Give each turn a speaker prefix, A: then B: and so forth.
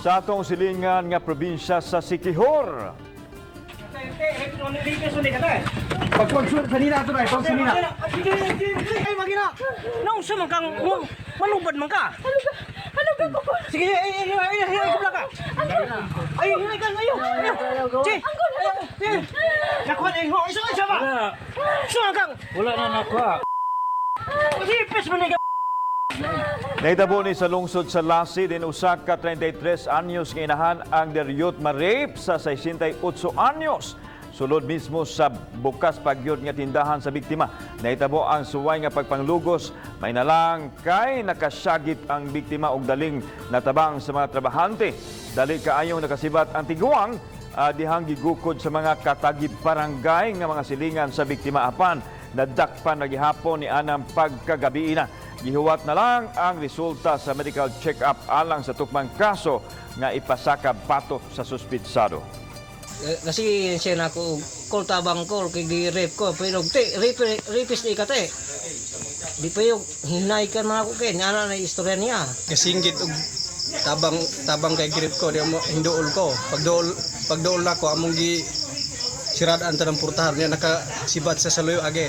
A: Sa atong silingan nga probinsya sa Siquijor.
B: Pagkonsul sa nina ito na, ito sa nina.
C: Ay, magina! Nausa man kang malubad man ka!
D: Halugan ko po.
C: Sige, ay, kubla ka! Ay, ayaw! Che! Nakuha na yung isa ba? Isa kang!
B: Wala na nakuha.
C: Sipis mo na
A: Naitabo ni sa lungsod sa Lasi din usa ka 33 anyos nga inahan ang deryot ma-rape sa 68 anyos. Sulod mismo sa bukas pagyod nga tindahan sa biktima. Nahitabo ang suway nga pagpanglugos. May nalang kay nakasyagit ang biktima og daling natabang sa mga trabahante. Dali kaayong nakasibat ang tiguang dihang gigukod sa mga katagib barangay nga mga silingan sa biktima apan nadakpan na gihapon ni anang pagkagabi na. Gihuwat na lang ang resulta sa medical check-up alang sa tukmang kaso nga ipasakab patok sa suspitsado.
C: Kasi siya na ako, call tabang call, kay di-rape ko, pero rapist di ka te. Di pa yung hinay ka mga ako kay, nana na istorya niya.
E: Kasinggit og tabang kay grip ko, di mo hinduol ko. Pagdool na ko among gi siradaan ta ng portahan niya nakasibat sa saluyo age.